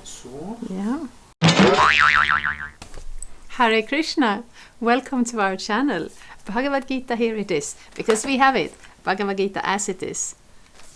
So. Yeah. Hare Krishna, welcome to our channel. Bhagavad-gita, here it is, because we have it. Bhagavad-gita as it is.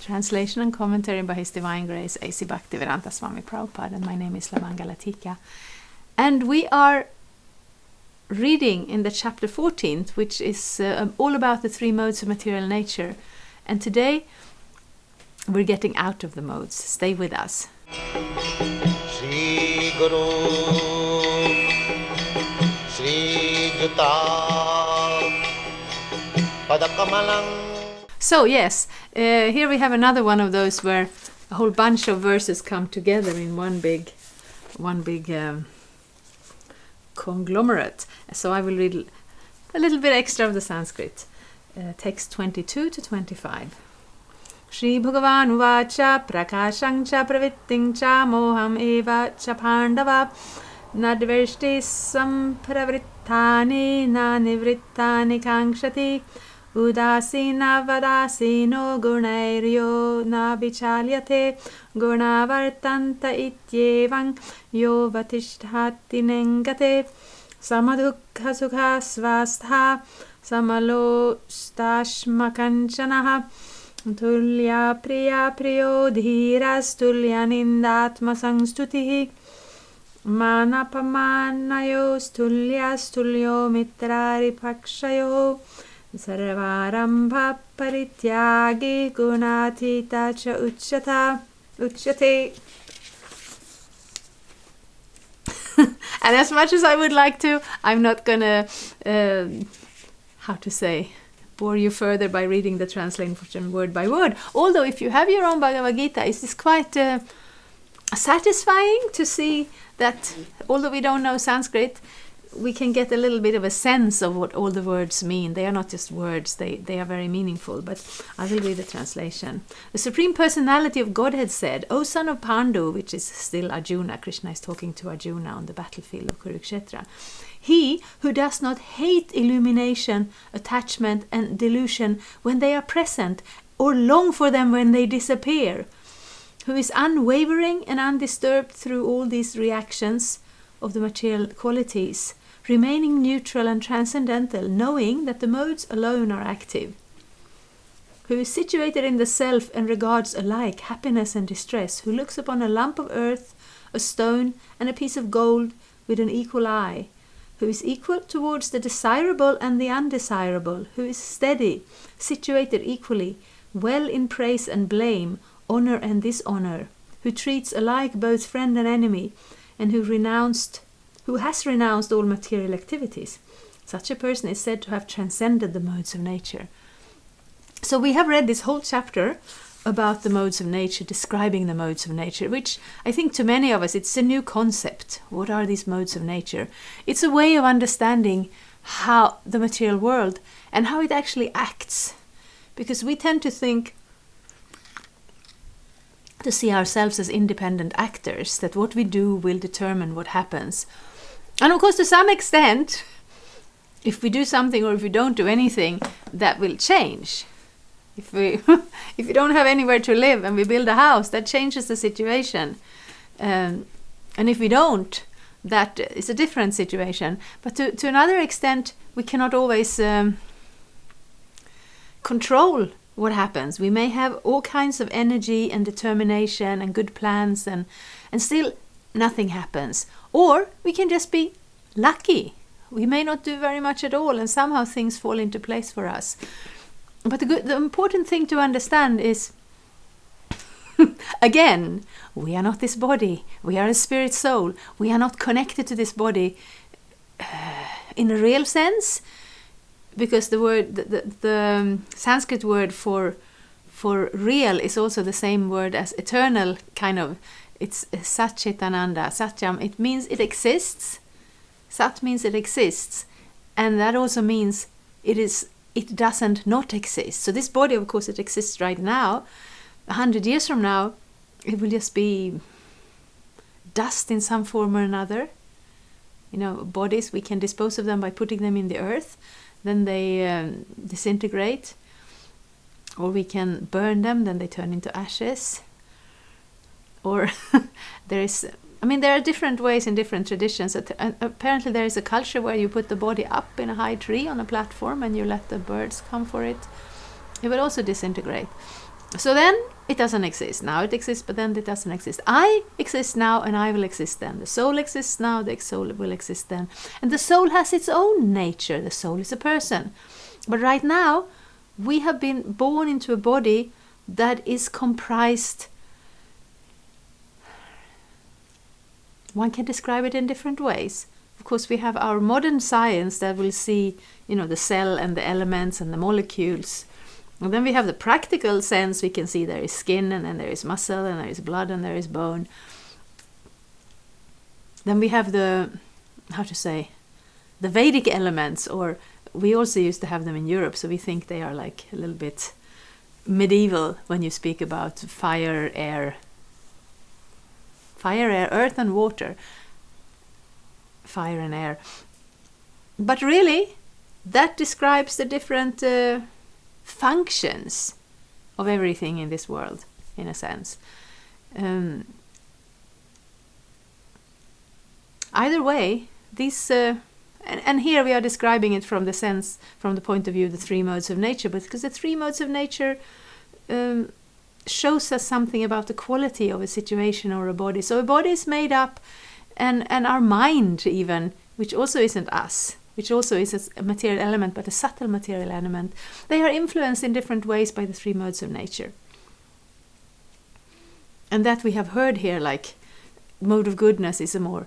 Translation and commentary by His Divine Grace, A.C. Bhaktivedanta Swami Prabhupada, and my name is Lavangala Tika. And we are reading in the chapter 14th, which is all about the three modes of material nature. And today, we're getting out of the modes. Stay with us. Shri Guru Shri Juta Padakamalang. So yes, here we have another one of those where a whole bunch of verses come together in one big conglomerate. So I will read a little bit extra of the Sanskrit. Text 22 to 25. Shri Bhagavan Uvacha Prakashang cha Pravitting cha Moham eva cha Pandava Nadvershti Sampravrittani na Nivrittani Kankshati Udasina Vadasino Gunairyo na Vichalyate Gunavartanta Ityevang Yo Vatishtati Nengate Samadukha Sukha Svastha Samalo Stashmakanchanaha Tulya priya priyo dhiras tulya nindatma sangstutihi manapamanayo stulyas tulyo mitrari pakshayo sarvarambha parityagi gunathita cha uchyate. And as much as I would like to, I'm not gonna bore you further by reading the translation word by word. Although if you have your own Bhagavad-gita, it is quite satisfying to see that although we don't know Sanskrit, we can get a little bit of a sense of what all the words mean. They are not just words, they are very meaningful. But I will read the translation. The Supreme Personality of Godhead said, O son of Pandu, which is still Arjuna, Krishna is talking to Arjuna on the battlefield of Kurukshetra. He who does not hate illumination, attachment and delusion when they are present, or long for them when they disappear, who is unwavering and undisturbed through all these reactions of the material qualities, remaining neutral and transcendental, knowing that the modes alone are active, who is situated in the self and regards alike happiness and distress, who looks upon a lump of earth, a stone and a piece of gold with an equal eye, who is equal towards the desirable and the undesirable, who is steady, situated equally, well in praise and blame, honor and dishonor, who treats alike both friend and enemy, and who has renounced all material activities. Such a person is said to have transcended the modes of nature. So we have read this whole chapter about the modes of nature, describing the modes of nature, which I think to many of us it's a new concept. What are these modes of nature? It's a way of understanding how the material world and how it actually acts. Because we tend to see ourselves as independent actors, that what we do will determine what happens. And of course, to some extent, if we do something or if we don't do anything, that will change. If we don't have anywhere to live and we build a house, that changes the situation. And if we don't, that is a different situation. But to another extent, we cannot always control what happens. We may have all kinds of energy and determination and good plans and still nothing happens. Or we can just be lucky. We may not do very much at all and somehow things fall into place for us. But the important thing to understand is, again, we are not this body. We are a spirit soul. We are not connected to this body in a real sense, because the Sanskrit word for real is also the same word as eternal, kind of. It's Satchitananda. Satyam, it means it exists. Sat means it exists. And that also means it doesn't not exist. So this body, of course, it exists right now. 100 years from now, it will just be dust in some form or another. Bodies, we can dispose of them by putting them in the earth. Then they disintegrate. Or we can burn them, then they turn into ashes. Or there is I mean, there are different ways in different traditions. Apparently there is a culture where you put the body up in a high tree on a platform and you let the birds come for it. It will also disintegrate. So then it doesn't exist. Now it exists, but then it doesn't exist. I exist now and I will exist then. The soul exists now, the soul will exist then. And the soul has its own nature. The soul is a person. But right now, we have been born into a body that is comprised. One can describe it in different ways. Of course, we have our modern science that will see, the cell and the elements and the molecules. And then we have the practical sense. We can see there is skin, and then there is muscle, and there is blood, and there is bone. Then we have the Vedic elements, or we also used to have them in Europe, so we think they are like a little bit medieval when you speak about fire, air, earth and water. Fire and air. But really, that describes the different functions of everything in this world, in a sense. Either way, these and here we are describing it from the point of view of the three modes of nature, but because the three modes of nature shows us something about the quality of a situation or a body. So a body is made up, and our mind even, which also isn't us, which also is a material element, but a subtle material element, they are influenced in different ways by the three modes of nature. And that we have heard here, like mode of goodness is a more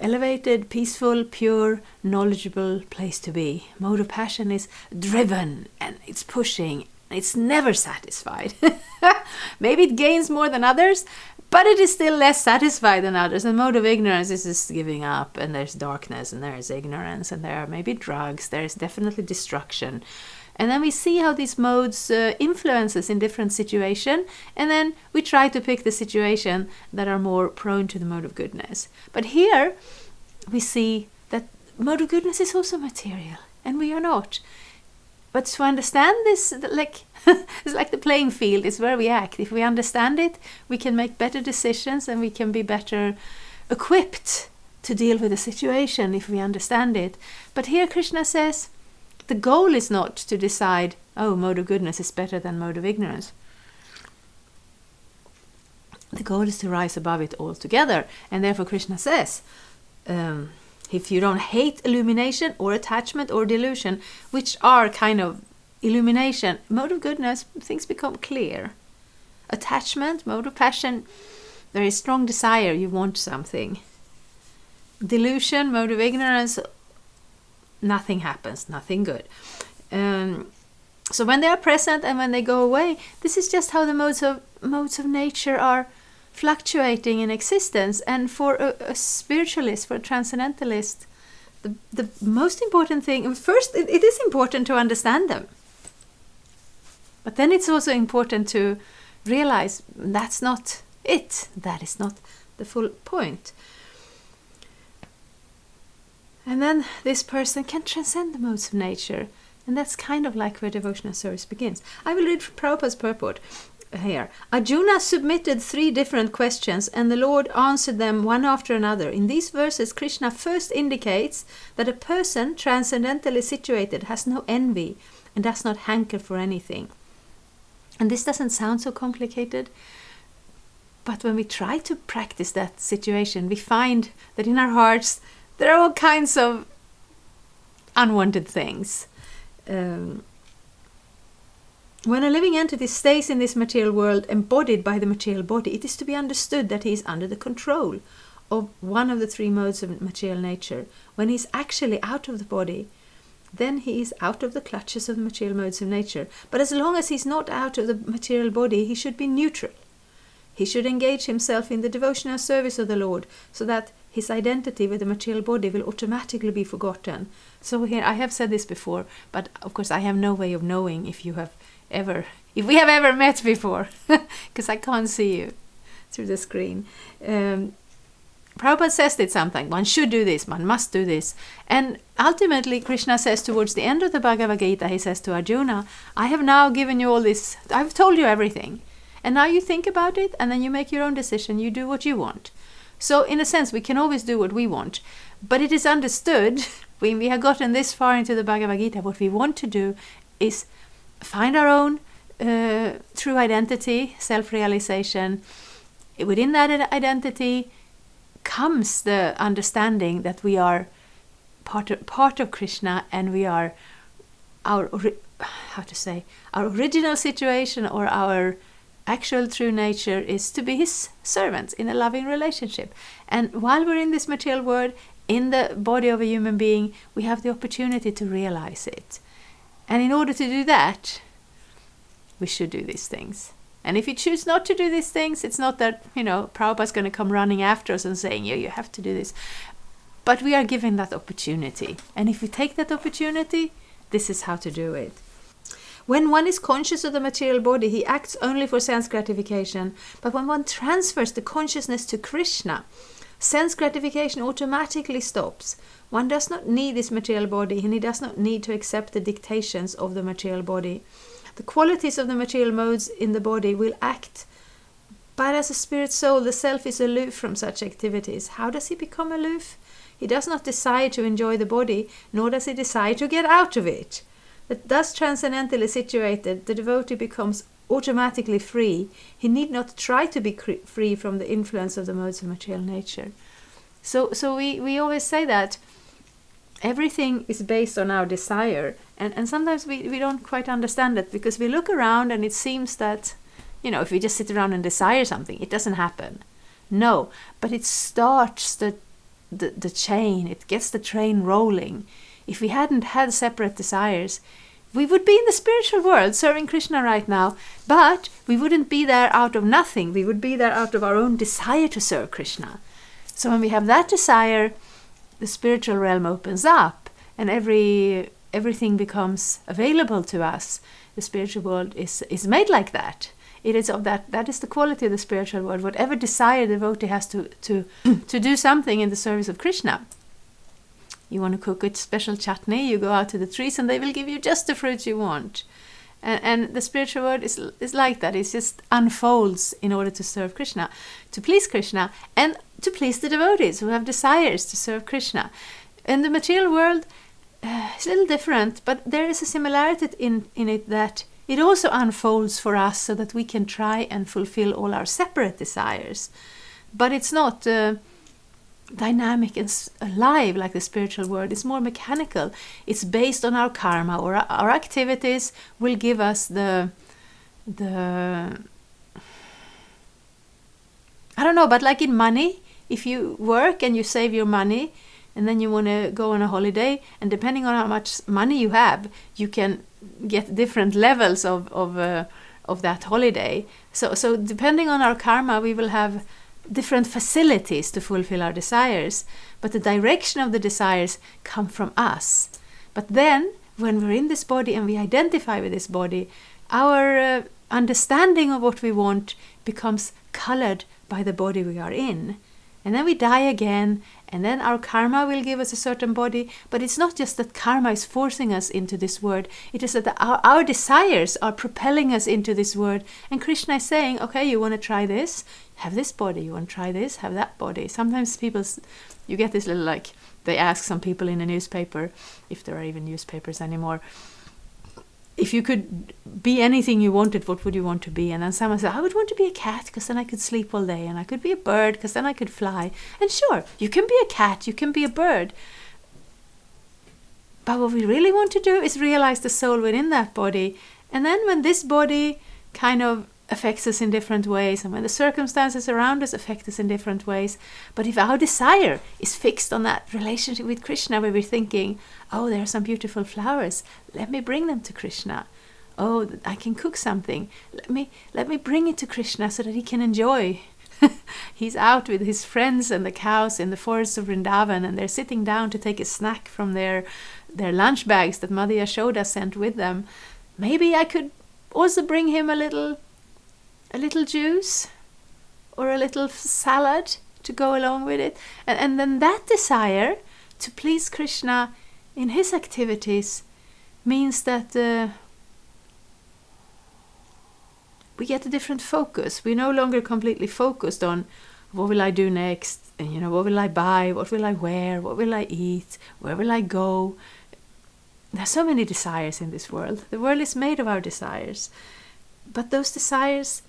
elevated, peaceful, pure, knowledgeable place to be. Mode of passion is driven, and it's pushing, it's never satisfied. Maybe it gains more than others, but it is still less satisfied than others. And mode of ignorance is just giving up, and there's darkness, and there's ignorance, and there are maybe drugs, there is definitely destruction. And then we see how these modes influences in different situations, and then we try to pick the situation that are more prone to the mode of goodness. But here we see that mode of goodness is also material, and we are not. But to understand this, it's like the playing field, it's where we act. If we understand it, we can make better decisions, and we can be better equipped to deal with the situation if we understand it. But here Krishna says, the goal is not to decide, mode of goodness is better than mode of ignorance. The goal is to rise above it altogether. And therefore Krishna says, if you don't hate illumination or attachment or delusion, which are kind of illumination, mode of goodness, things become clear. Attachment, mode of passion, there is strong desire, you want something. Delusion, mode of ignorance, nothing happens, nothing good. So when they are present and when they go away, this is just how the modes of nature are fluctuating in existence. And for a spiritualist, for a transcendentalist, the most important thing, first it is important to understand them. But then it's also important to realize that's not it. That is not the full point. And then this person can transcend the modes of nature. And that's kind of like where devotional service begins. I will read from Prabhupada's purport here. Arjuna submitted 3 different questions, and the Lord answered them one after another. In these verses, Krishna first indicates that a person transcendentally situated has no envy and does not hanker for anything. And this doesn't sound so complicated, but when we try to practice that situation, we find that in our hearts there are all kinds of unwanted things. When a living entity stays in this material world embodied by the material body, it is to be understood that he is under the control of one of the 3 modes of material nature. When he is actually out of the body, then he is out of the clutches of the material modes of nature. But as long as he is not out of the material body, he should be neutral. He should engage himself in the devotional service of the Lord, so that his identity with the material body will automatically be forgotten. So here, I have said this before, but of course I have no way of knowing if we have ever met before, because I can't see you through the screen. Prabhupada says it something, one should do this, one must do this. And ultimately Krishna says towards the end of the Bhagavad-gita, he says to Arjuna, I have now given you all this, I've told you everything. And now you think about it, and then you make your own decision, you do what you want. So in a sense, we can always do what we want. But it is understood, when we have gotten this far into the Bhagavad-gita, what we want to do is find our own true identity, self-realization. Within that identity comes the understanding that we are part of Krishna, and we are our original situation, or our actual true nature is to be his servants in a loving relationship. And while we're in this material world, in the body of a human being, we have the opportunity to realize it. And in order to do that, we should do these things. And if you choose not to do these things, it's not that, Prabhupada's going to come running after us and saying, you have to do this. But we are given that opportunity. And if we take that opportunity, this is how to do it. When one is conscious of the material body, he acts only for sense gratification. But when one transfers the consciousness to Krishna, sense gratification automatically stops. One does not need this material body, and he does not need to accept the dictations of the material body. The qualities of the material modes in the body will act. But as a spirit soul, the self is aloof from such activities. How does he become aloof? He does not desire to enjoy the body, nor does he desire to get out of it. That thus transcendently situated, the devotee becomes automatically free. He need not try to be free from the influence of the modes of material nature. So we always say that everything is based on our desire. And sometimes we don't quite understand it, because we look around and it seems that, if we just sit around and desire something, it doesn't happen. No, but it starts the chain. It gets the train rolling. If we hadn't had separate desires, we would be in the spiritual world serving Krishna right now, but we wouldn't be there out of nothing. We would be there out of our own desire to serve Krishna. So when we have that desire, the spiritual realm opens up, and everything becomes available to us. The spiritual world is made like that. It is of that is the quality of the spiritual world. Whatever desire the devotee has to do something in the service of Krishna. You want to cook a special chutney, you go out to the trees and they will give you just the fruits you want. And the spiritual world is like that. It just unfolds in order to serve Krishna, to please Krishna, and to please the devotees who have desires to serve Krishna. In the material world, it's a little different, but there is a similarity in it, that it also unfolds for us so that we can try and fulfill all our separate desires. But it's not dynamic and alive like the spiritual world. It's more mechanical. It's based on our karma, or our activities will give us the I don't know, but like in money, if you work and you save your money and then you want to go on a holiday, and depending on how much money you have, you can get different levels of that holiday. So depending on our karma, we will have different facilities to fulfill our desires, but the direction of the desires come from us. But then when we're in this body and we identify with this body, our understanding of what we want becomes colored by the body we are in. And then we die again, and then our karma will give us a certain body. But it's not just that karma is forcing us into this world. It is that our desires are propelling us into this world. And Krishna is saying, okay, you want to try this? Have this body. You want to try this? Have that body. Sometimes you get this little, they ask some people in a newspaper, if there are even newspapers anymore, if you could be anything you wanted, what would you want to be? And then someone said, I would want to be a cat, because then I could sleep all day, and I could be a bird, because then I could fly. And sure, you can be a cat, you can be a bird. But what we really want to do is realize the soul within that body. And then when this body kind of affects us in different ways, and when the circumstances around us affect us in different ways, but if our desire is fixed on that relationship with Krishna, where we're thinking, oh, there are some beautiful flowers, let me bring them to Krishna. Oh, I can cook something, let me bring it to Krishna so that he can enjoy. He's out with his friends and the cows in the forests of Vrindavan, and they're sitting down to take a snack from their lunch bags that Mother Yashoda sent with them. Maybe I could also bring him a little juice or a little salad to go along with it. And then that desire to please Krishna in his activities means that we get a different focus. We're no longer completely focused on, what will I do next? And what will I buy? What will I wear? What will I eat? Where will I go? There's so many desires in this world. The world is made of our desires. But those desires,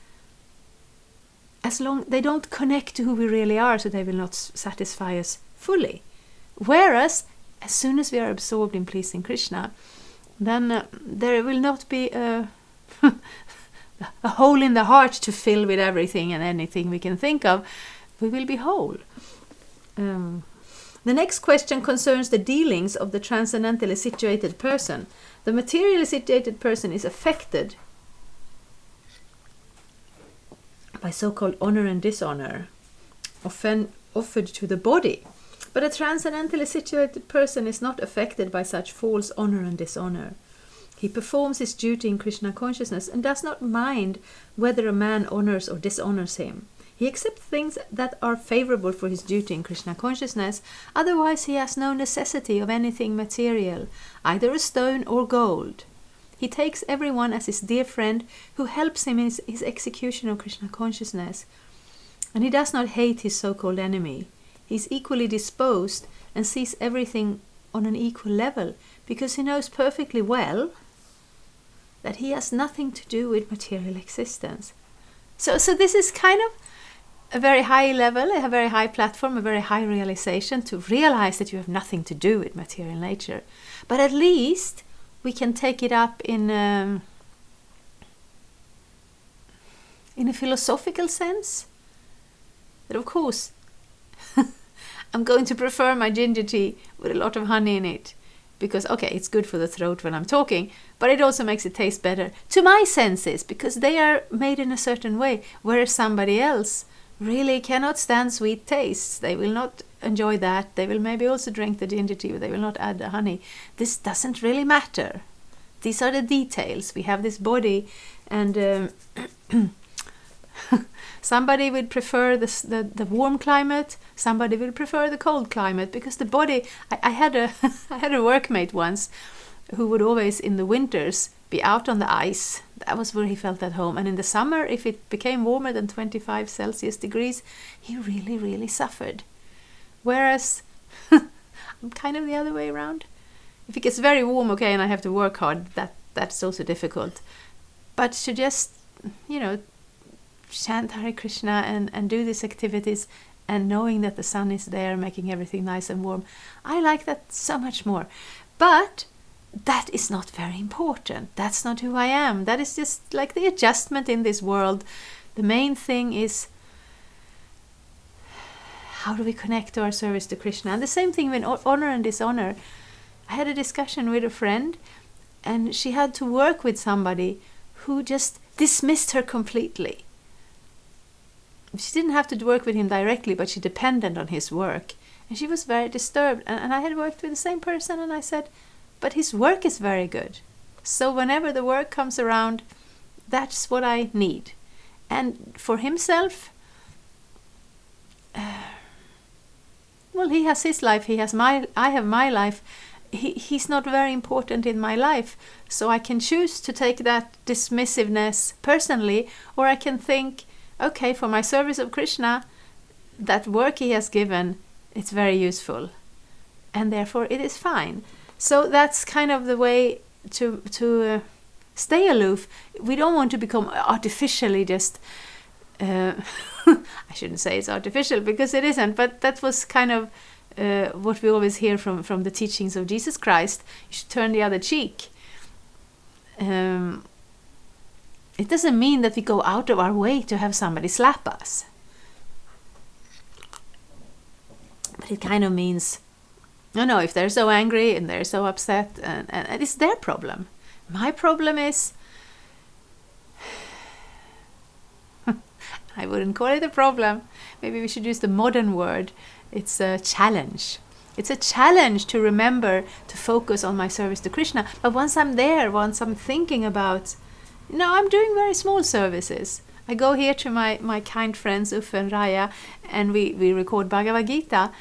as long they don't connect to who we really are, so they will not satisfy us fully. Whereas, as soon as we are absorbed in pleasing Krishna, then there will not be a hole in the heart to fill with everything and anything we can think of. We will be whole. The next question concerns the dealings of the transcendentally situated person. The materially situated person is affected by so-called honor and dishonor offered to the body. But a transcendentally situated person is not affected by such false honor and dishonor. He performs his duty in Krishna consciousness and does not mind whether a man honors or dishonors him. He accepts things that are favorable for his duty in Krishna consciousness, otherwise he has no necessity of anything material, either a stone or gold. He takes everyone as his dear friend who helps him in his execution of Krishna consciousness. And he does not hate his so-called enemy. He is equally disposed and sees everything on an equal level, because he knows perfectly well that he has nothing to do with material existence. So this is kind of a very high level, a very high platform, a very high realization to realize that you have nothing to do with material nature. But at least we can take it up in a philosophical sense. That of course, I'm going to prefer my ginger tea with a lot of honey in it. Because, okay, it's good for the throat when I'm talking, but it also makes it taste better to my senses, because they are made in a certain way, whereas somebody else really cannot stand sweet tastes. They will not enjoy that. They will maybe also drink the ginger tea, but they will not add the honey. This doesn't really matter. These are the details. We have this body, and somebody would prefer the warm climate. Somebody will prefer the cold climate, because the body. I had a workmate once who would always in the winters be out on the ice. That was where he felt at home. And in the summer, if it became warmer than 25 Celsius degrees, he really, really suffered. Whereas I'm kind of the other way around. If it gets very warm, okay, and I have to work hard, that's also difficult. But to just, chant Hare Krishna and do these activities and knowing that the sun is there making everything nice and warm, I like that so much more. But that is not very important. That's not who I am. That is just like the adjustment in this world. The main thing is, how do we connect to our service to Krishna? And the same thing with honor and dishonor. I had a discussion with a friend, and she had to work with somebody who just dismissed her completely. She didn't have to work with him directly, but she depended on his work. And she was very disturbed. And I had worked with the same person, and I said, but his work is very good. So whenever the work comes around, that's what I need. And for himself, well, he has his life, I have my life. He's not very important in my life. So I can choose to take that dismissiveness personally, or I can think, okay, for my service of Krishna, that work he has given, it's very useful. And therefore it is fine. So that's kind of the way to stay aloof. We don't want to become artificially just... I shouldn't say it's artificial, because it isn't, but that was kind of what we always hear from the teachings of Jesus Christ. You should turn the other cheek. It doesn't mean that we go out of our way to have somebody slap us. But it kind of means, no, if they're so angry and they're so upset, and it's their problem. My problem is, I wouldn't call it a problem. Maybe we should use the modern word. It's a challenge. It's a challenge to remember to focus on my service to Krishna. But once I'm there, once I'm thinking about, I'm doing very small services. I go here to my kind friends Uffe and Raya, and we record Bhagavad-gita.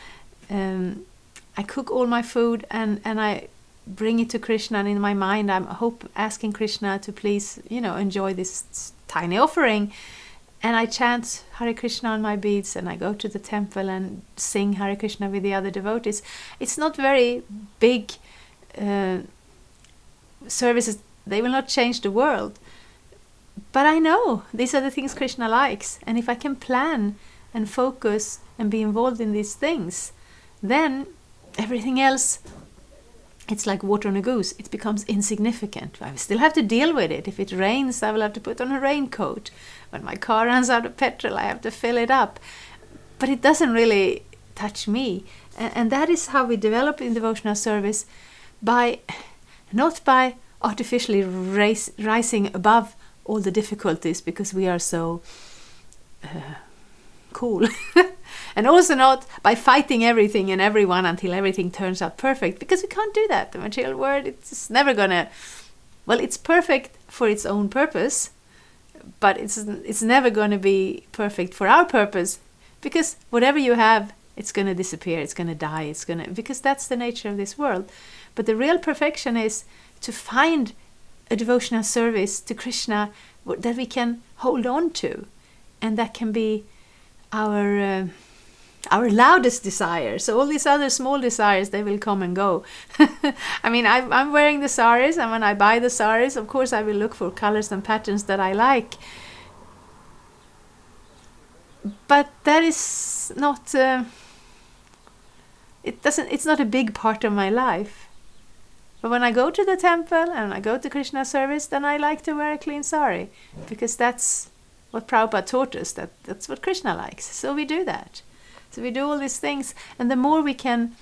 I cook all my food and I bring it to Krishna, and in my mind I'm asking Krishna to please, enjoy this tiny offering. and I chant Hare Krishna on my beads, and I go to the temple and sing Hare Krishna with the other devotees. It's not very big services. They will not change the world. But I know these are the things Krishna likes. And if I can plan and focus and be involved in these things, then everything else, it's like water on a goose. It becomes insignificant. I still have to deal with it. If it rains, I will have to put on a raincoat. When my car runs out of petrol, I have to fill it up. But it doesn't really touch me. And that is how we develop in devotional service, not by artificially rising above all the difficulties because we are so cool. And also not by fighting everything and everyone until everything turns out perfect, because we can't do that. The material world, it's never gonna, well, it's perfect for its own purpose, but it's never gonna be perfect for our purpose, because whatever you have, it's gonna disappear, it's gonna die, because that's the nature of this world. But the real perfection is to find a devotional service to Krishna that we can hold on to, and that can be our loudest desire. So all these other small desires, they will come and go. I mean, I'm wearing the saris, and when I buy the saris, of course I will look for colors and patterns that I like. But that is not it's not a big part of my life. But when I go to the temple and I go to Krishna service, then I like to wear a clean sari, because that's what Prabhupada taught us, that's what Krishna likes. So we do that. So we do all these things, and the more we can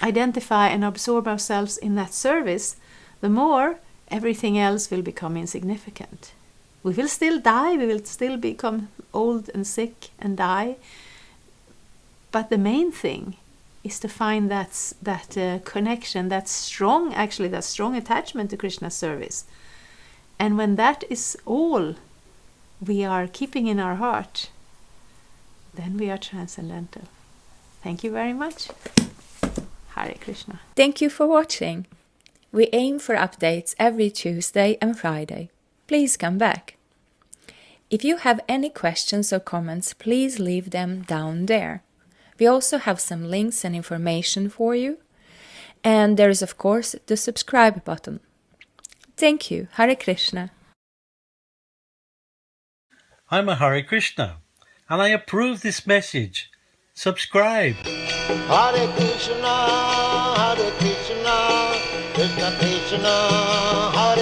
identify and absorb ourselves in that service, the more everything else will become insignificant. We will still die, we will still become old and sick and die, but the main thing is to find that connection, that strong attachment to Krishna's service. And when that is all we are keeping in our heart, then we are transcendental. Thank you very much. Hare Krishna. Thank you for watching. We aim for updates every Tuesday and Friday. Please come back. If you have any questions or comments, please leave them down there. We also have some links and information for you. And there is, of course, the subscribe button. Thank you. Hare Krishna. I'm a Hare Krishna, and I approve this message. Subscribe. Hare Krishna, Krishna Krishna, Hare